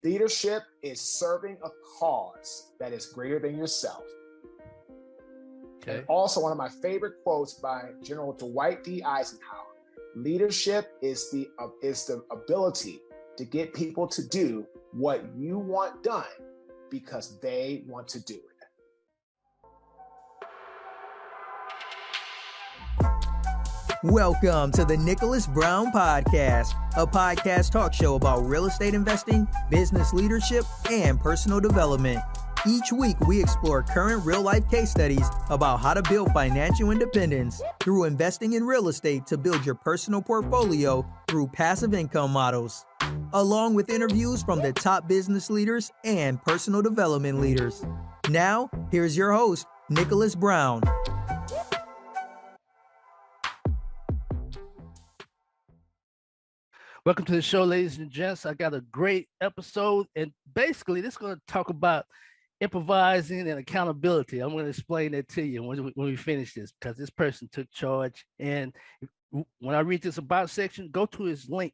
Leadership is serving a cause that is greater than yourself. Okay. And also one of my favorite quotes by General Dwight D. Eisenhower, leadership is the ability to get people to do what you want done because they want to do it. Welcome to the Nicholas Brown Podcast, a podcast talk show about real estate investing, business leadership, and personal development. Each week, we explore current real-life case studies about how to build financial independence through investing in real estate to build your personal portfolio through passive income models, along with interviews from the top business leaders and personal development leaders. Now, here's your host, Nicholas Brown. Welcome to the show, ladies and gents. I got a great episode, and basically, this is going to talk about improvising and accountability. I'm going to explain that to you when we finish this, because this person took charge. And when I read this about section, go to his link.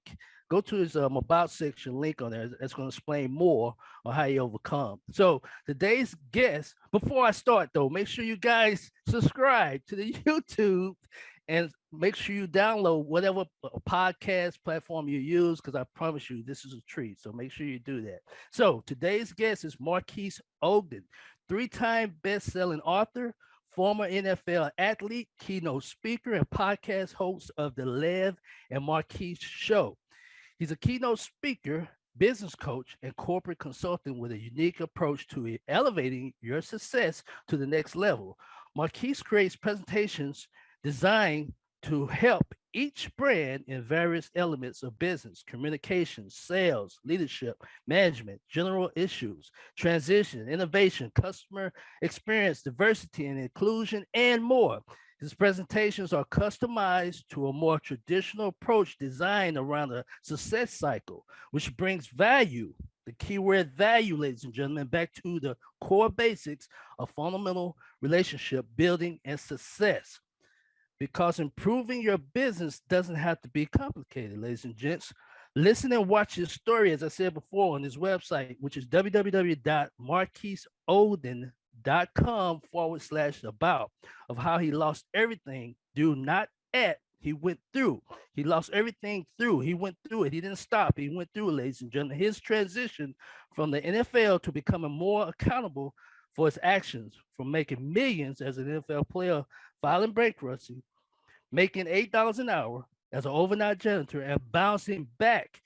Go to his about section link on there. That's going to explain more on how you overcome. So today's guest, before I start though, make sure you guys subscribe to the YouTube and make sure you download whatever podcast platform you use, because I promise you this is a treat. So make sure you do that. So today's guest is Marques Ogden, 3-time best-selling author, former NFL athlete, keynote speaker, and podcast host of the Lev and Marques Show. He's a keynote speaker, business coach, and corporate consultant with a unique approach to elevating your success to the next level. Marques creates presentations designed to help each brand in various elements of business, communication, sales, leadership, management, general issues, transition, innovation, customer experience, diversity and inclusion, and more. His presentations are customized to a more traditional approach designed around a success cycle, which brings value, the keyword value, ladies and gentlemen, back to the core basics of fundamental relationship building and success. Because improving your business doesn't have to be complicated, ladies and gents. Listen and watch his story, as I said before, on his website, which is www.marquesogden.com/about, of how he lost everything he went through. He lost everything through. He went through it. He didn't stop. He went through it, ladies and gentlemen. His transition from the NFL to becoming more accountable for his actions, from making millions as an NFL player, filing bankruptcy, making $8 an hour as an overnight janitor, and bouncing back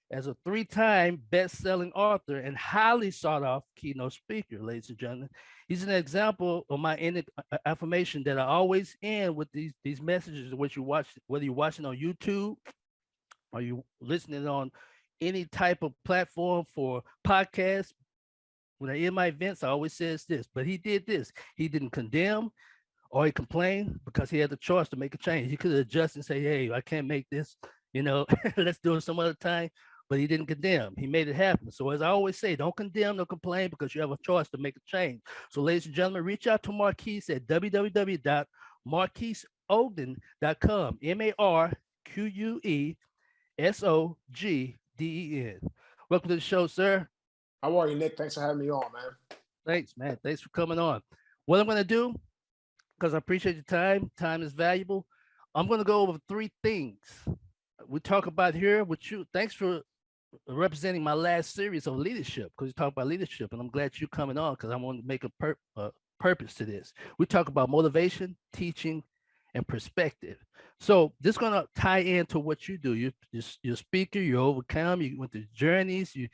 as a 3-time best-selling author and highly sought-after keynote speaker, ladies and gentlemen. He's an example of my affirmation that I always end with these messages, which you watch, whether you're watching on YouTube or you listening on any type of platform for podcasts. When I end my events, I always says this, but he did this. He didn't condemn or he complained, because he had the choice to make a change. He could adjust and say, hey, I can't make this, let's do it some other time. But he didn't condemn. He made it happen. So as I always say, don't condemn, don't complain, because you have a choice to make a change. So ladies and gentlemen, reach out to Marques at www.marquesogden.com, MarquesOgden. Welcome to the show, sir. How are you, Nick? Thanks for having me on, man. Thanks, man. Thanks for coming on. What I'm going to do, because I appreciate your time. Time is valuable. I'm going to go over 3 things we talk about here with you. Thanks for representing my last series of leadership, because we talk about leadership, and I'm glad you're coming on, because I want to make a purpose to this. We talk about motivation, teaching, and perspective. So this is going to tie into what you do. You're a speaker. You overcome. You went through journeys. You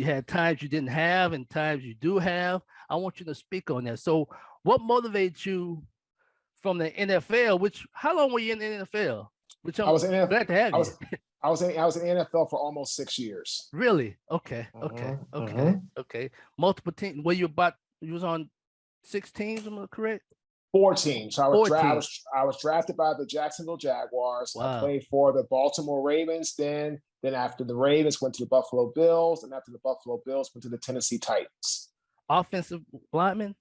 had times you didn't have and times you do have. I want you to speak on that. So what motivates you from the NFL? How long were you in the NFL? Which I'm glad to have you. I was in the NFL for almost 6 years. Really? Okay. Multiple teams. You was on 6 teams, am I correct? 4 teams. So I was drafted by the Jacksonville Jaguars. Wow. I played for the Baltimore Ravens. Then after the Ravens, went to the Buffalo Bills. And after the Buffalo Bills, went to the Tennessee Titans. Offensive lineman?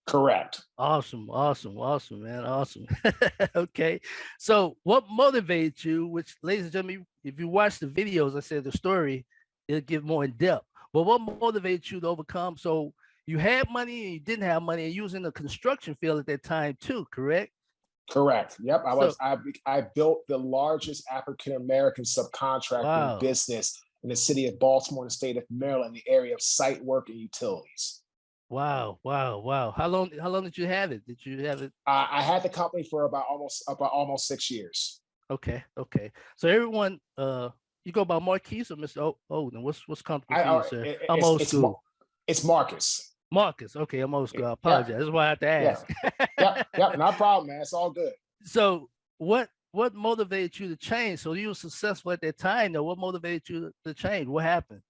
Correct. Awesome, man. Awesome. Okay. So what motivates you, which, ladies and gentlemen, if you watch the videos, I said the story, it'll give more in depth. But what motivated you to overcome? So you had money and you didn't have money, and you was in the construction field at that time too, correct? Correct. Yep. So I built the largest African American subcontracting wow. business in the city of Baltimore and the state of Maryland, the area of site work and utilities. Wow, wow, wow. How long did you have it? Did you have it? I had the company for about almost 6 years. Okay, okay. So everyone, you go by Marques or Mr. Ogden? What's comfortable for you, sir? I'm old school. It's Marques. Marques. Okay, I'm old school. I Yeah. apologize. That's why I have to Yeah. ask. Yep. No problem, man. It's all good. So what motivated you to change? So you were successful at that time, though. What motivated you to change? What happened?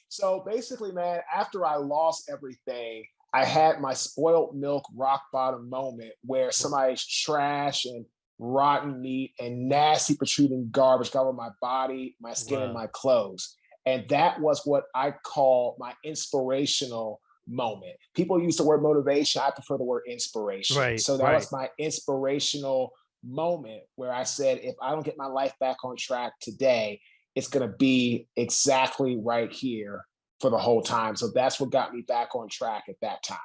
So basically, man, after I lost everything, I had my spoiled milk rock bottom moment where somebody's trash and rotten meat and nasty protruding garbage got over my body, my skin, and my clothes. And that was what I call my inspirational moment. People use the word motivation. I prefer the word inspiration. Right. So that was my inspirational moment where I said, if I don't get my life back on track today, it's going to be exactly right here for the whole time. So that's what got me back on track at that time.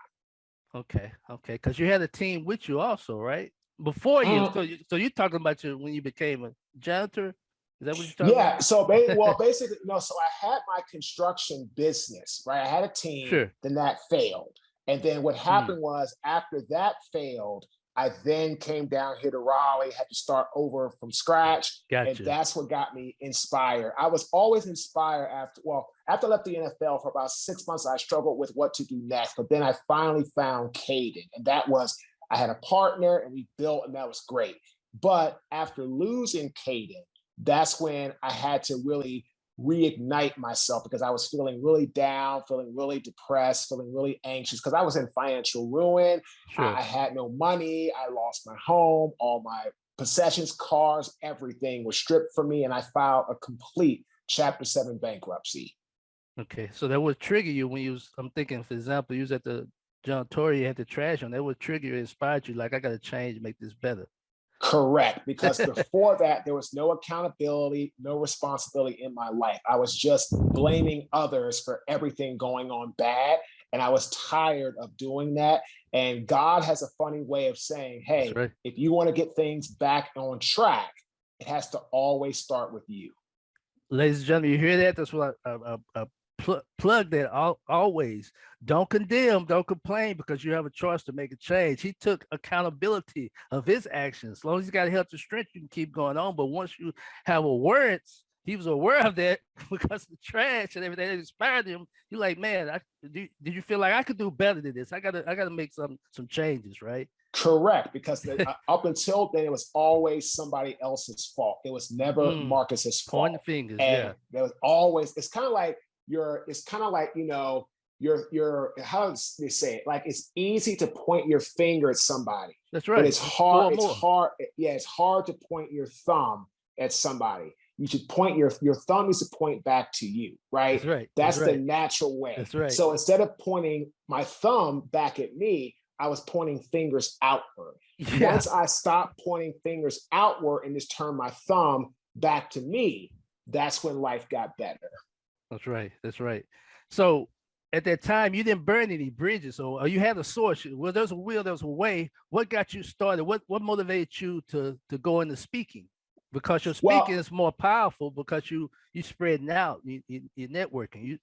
Okay. Because you had a team with you also, right? Before you, so you're talking about when you became a janitor. Is that what you're talking about? So basically, so I had my construction business, right? I had a team, sure. Then that failed. And then what happened was after that failed, I then came down here to Raleigh, had to start over from scratch. Gotcha. And that's what got me inspired. I was always inspired after I left the NFL for about 6 months, I struggled with what to do next. But then I finally found Caden. And I had a partner and we built, and that was great. But after losing Caden, that's when I had to really reignite myself because I was feeling really down, feeling really depressed, feeling really anxious because I was in financial ruin. Sure. I had no money. I lost my home, all my possessions, cars, everything was stripped from me. And I filed a complete Chapter 7 bankruptcy. Okay. So that would trigger you when I'm thinking, for example, you was at the John Tory, you had the trash on, that would trigger you, inspired you, like, I got to change, make this better. Correct. Because before that, there was no accountability, no responsibility in my life. I was just blaming others for everything going on bad. And I was tired of doing that. And God has a funny way of saying, hey, right. If you want to get things back on track, it has to always start with you. Ladies and gentlemen, you hear that? That's what I plug that always. Don't condemn, don't complain, because you have a choice to make a change. He took accountability of his actions. As long as he's got health and strength, you can keep going on. But once you have awareness, he was aware of that because of the trash and everything that inspired him. You're like, man, did you feel like I could do better than this? I gotta make some changes, right? Correct, because up until then, it was always somebody else's fault. It was never Marcus's fault. Pointing fingers, and there was always. It's kind of like you're. How does they say it? Like, it's easy to point your finger at somebody. That's right. But it's hard. It's hard. Yeah, it's hard to point your thumb at somebody. You should point your thumb needs to point back to you, right? That's right. That's the natural way. That's right. So instead of pointing my thumb back at me, I was pointing fingers outward. Yeah. Once I stopped pointing fingers outward and just turned my thumb back to me, that's when life got better. That's right. That's right. So at that time, you didn't burn any bridges, or you had a source. Well, there's a will, there's a way. What got you started? What motivated you to go into speaking? Because your speaking is more powerful because you spreading out, you're networking.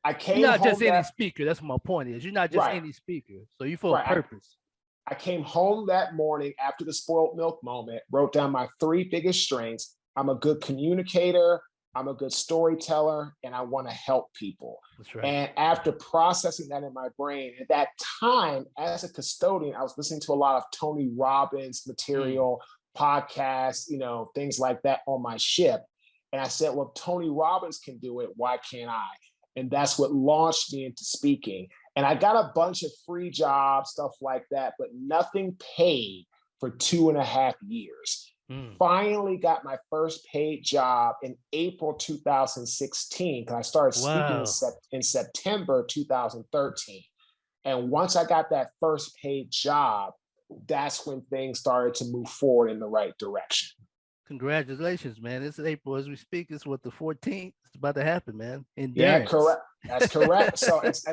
I came You're not home just any speaker. That's what my point is. You're not just any speaker. So you for a purpose. I came home that morning after the spoiled milk moment, wrote down my 3 biggest strengths. I'm a good communicator, I'm a good storyteller, and I want to help people. That's right. And after processing that in my brain, at that time, as a custodian, I was listening to a lot of Tony Robbins material, podcasts, things like that on my ship. And I said, well, if Tony Robbins can do it, why can't I? And that's what launched me into speaking. And I got a bunch of free jobs, stuff like that, but nothing paid for 2.5 years. Finally got my first paid job in April 2016, because I started speaking in September 2013. And once I got that first paid job, that's when things started to move forward in the right direction. Congratulations, man. It's April as we speak. It's what, the 14th? It's about to happen, man. Yeah, correct. That's correct. So it's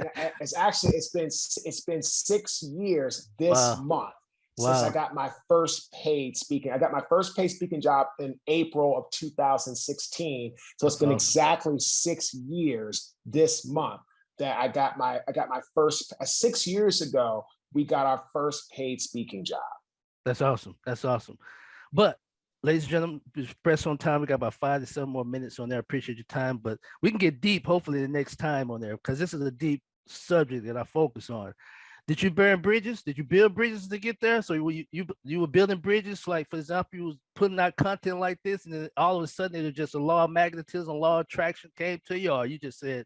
been 6 years this month since I got my first paid speaking. I got my first paid speaking job in April of 2016. So it's been exactly 6 years this month that I got my first. 6 years ago, we got our first paid speaking job. That's awesome. That's awesome. But ladies and gentlemen, just press on time. We got about 5 to 7 more minutes on there. I appreciate your time, but we can get deep hopefully the next time on there, because this is a deep subject that I focus on. Did you burn bridges? Did you build bridges to get there? So you were building bridges, like for example, you was putting out content like this, and then all of a sudden it was just a law of magnetism, law of attraction came to you, or you just said.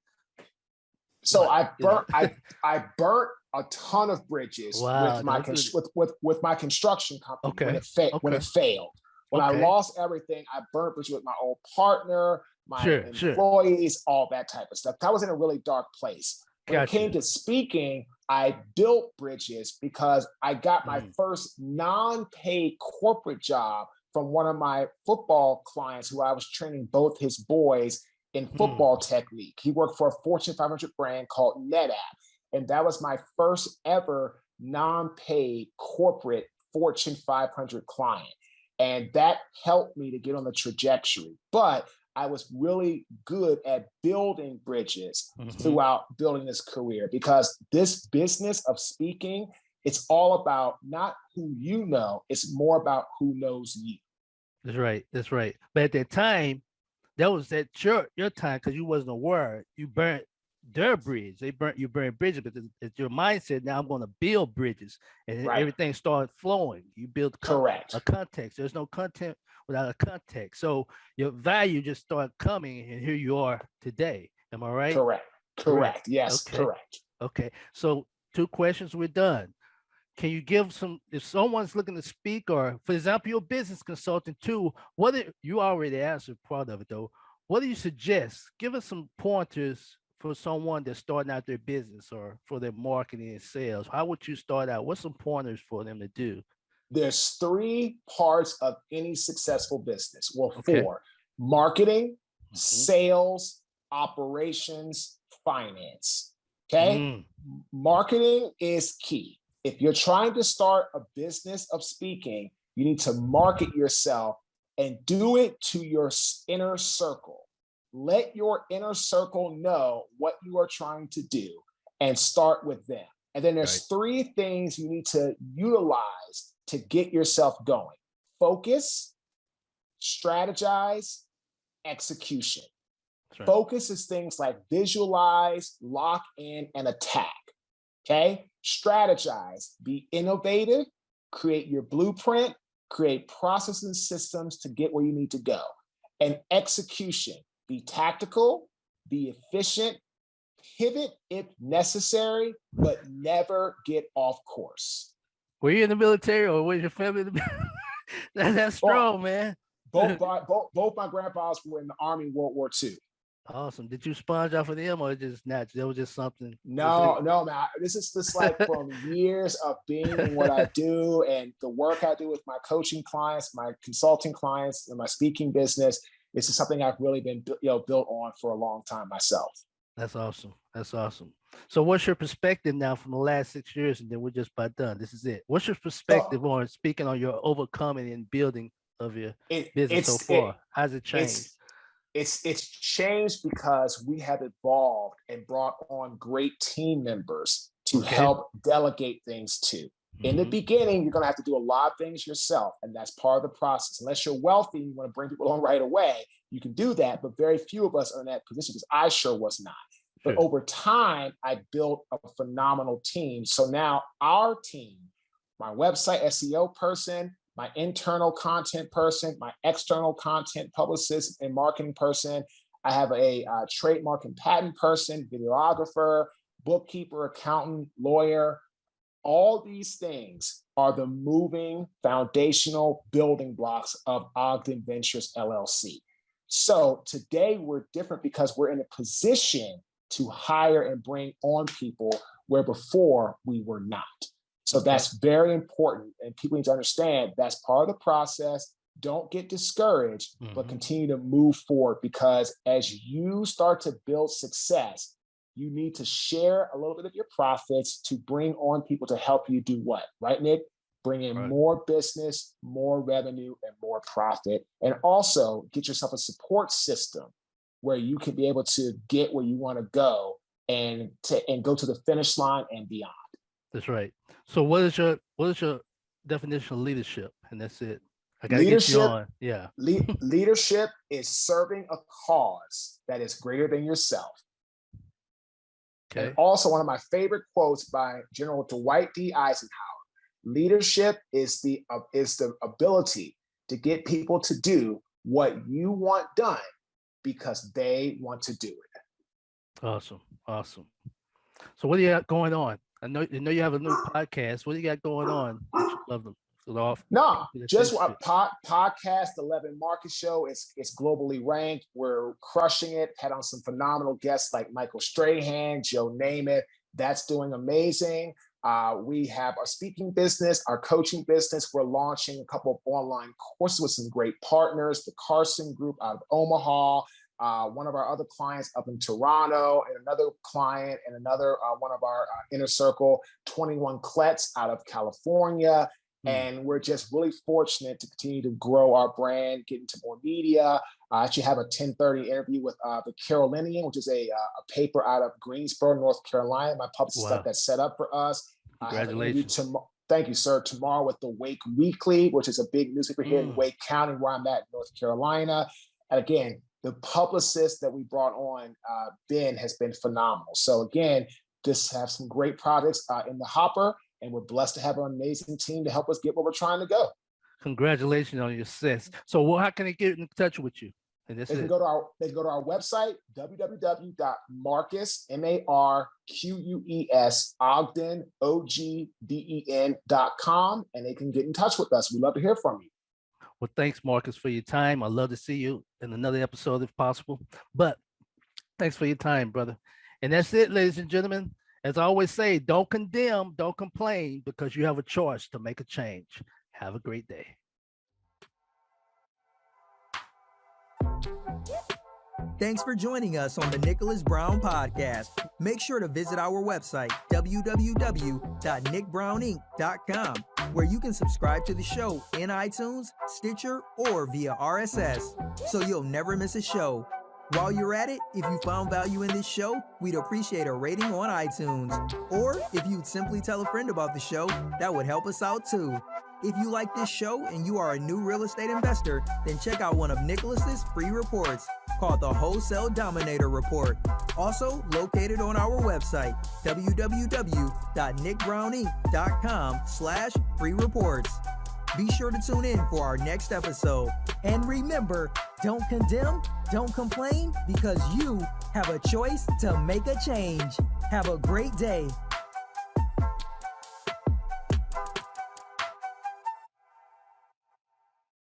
So I burnt a ton of bridges with my construction company when it failed. When I lost everything, I burnt bridges with my old partner, my employees, all that type of stuff. I was in a really dark place. When it came to speaking, I built bridges because I got my first non-paid corporate job from one of my football clients who I was training both his boys in football technique. He worked for a Fortune 500 brand called NetApp. And that was my first ever non-paid corporate Fortune 500 client. And that helped me to get on the trajectory. But I was really good at building bridges throughout building this career, because this business of speaking, it's all about not who you know, it's more about who knows you. That's right. That's right. But at that time, that was at your time, because you wasn't aware. You burnt their bridge. You burnt bridges, but it's your mindset. Now I'm going to build bridges, and everything started flowing. You build a context. There's no content without a context. So your value just started coming, and here you are today. Am I right? Correct. Yes, correct. Okay. So 2 questions, we're done. Can you give some, if someone's looking to speak, or for example, you're a business consultant too, you already answered part of it though. What do you suggest? Give us some pointers for someone that's starting out their business or for their marketing and sales. How would you start out? What's some pointers for them to do? There's 3 parts of any successful business. Well, 4: marketing, sales, operations, finance. Okay. Marketing is key. If you're trying to start a business of speaking, you need to market yourself and do it to your inner circle. Let your inner circle know what you are trying to do and start with them. And then there's 3 things you need to utilize to get yourself going: focus, strategize, execution. Focus is things like visualize, lock in, and attack. Okay. Strategize, be innovative, create your blueprint, create processes and systems to get where you need to go. And execution, be tactical, be efficient, pivot if necessary, but never get off course. Were you in the military, or was your family in the military? That's strong, man. Both my grandpas were in the Army in World War II. Awesome. Did you sponge off of them, or just natural? That was just something? No, man. This is just like from years of being in what I do and the work I do with my coaching clients, my consulting clients, and my speaking business. This is something I've really been built on for a long time myself. That's awesome. That's awesome. So what's your perspective now from the last 6 years? And then we're just about done. This is it. What's your perspective on speaking on your overcoming and building of your business so far? How's it changed? It's changed because we have evolved and brought on great team members to help delegate things to. In the beginning, you're going to have to do a lot of things yourself, and that's part of the process. Unless you're wealthy and you want to bring people on right away, you can do that, but very few of us are in that position, because I sure was not. But over time, I built a phenomenal team. So now our team, my website SEO person, my internal content person, my external content publicist and marketing person, I have a trademark and patent person, videographer, bookkeeper, accountant, lawyer. All these things are the moving foundational building blocks of Ogden Ventures LLC. So today we're different because we're in a position to hire and bring on people where before we were not. So that's very important. And people need to understand that's part of the process. Don't get discouraged, but continue to move forward, because as you start to build success, you need to share a little bit of your profits to bring on people to help you do what, right, Nick? Bring in more business, more revenue, and more profit. And also get yourself a support system where you can be able to get where you want to go and go to the finish line and beyond. That's right. So what is your definition of leadership? And that's it. I gotta Leadership, get you on. Yeah. Leadership is serving a cause that is greater than yourself. Okay. And also one of my favorite quotes by General Dwight D. Eisenhower: leadership is the ability to get people to do what you want done because they want to do it. Awesome. So what do you got going on? I know you have a new podcast. What do you got going on that you love them? No, just a podcast, 11 Marques Show. It's globally ranked. We're crushing it. Had on some phenomenal guests like Michael Strahan, Joe Namath. That's doing amazing. We have our speaking business, our coaching business. We're launching a couple of online courses with some great partners. The Carson Group out of Omaha. One of our other clients up in Toronto, and another client and another one of our inner circle, 21 Klets out of California. And we're just really fortunate to continue to grow our brand, get into more media. I actually have a 10:30 interview with the Carolinian, which is a paper out of Greensboro, North Carolina. My publicist stuff that's set up for us. Congratulations. Thank you, sir. Tomorrow with the Wake Weekly, which is a big newspaper here in Wake County, where I'm at, North Carolina. And again, the publicist that we brought on, Ben, has been phenomenal. So again, just have some great projects in the hopper. And we're blessed to have an amazing team to help us get where we're trying to go. Congratulations on your success. So how can they get in touch with you? They can go to our website, www.marques, MARQUES, Ogden, OGDEN.com, and they can get in touch with us. We'd love to hear from you. Well, thanks, Marques, for your time. I'd love to see you in another episode if possible. But thanks for your time, brother. And that's it, ladies and gentlemen. As I always say, don't condemn, don't complain, because you have a choice to make a change. Have a great day. Thanks for joining us on the Nicholas Brown Podcast. Make sure to visit our website, www.nickbrowninc.com, where you can subscribe to the show in iTunes, Stitcher, or via RSS, so you'll never miss a show. While you're at it, if you found value in this show, we'd appreciate a rating on iTunes. Or if you'd simply tell a friend about the show, that would help us out too. If you like this show and you are a new real estate investor, then check out one of Nicholas's free reports called the Wholesale Dominator Report, also located on our website, www.nickbrowninc.com/free reports. Be sure to tune in for our next episode. And remember, don't condemn, don't complain, because you have a choice to make a change. Have a great day.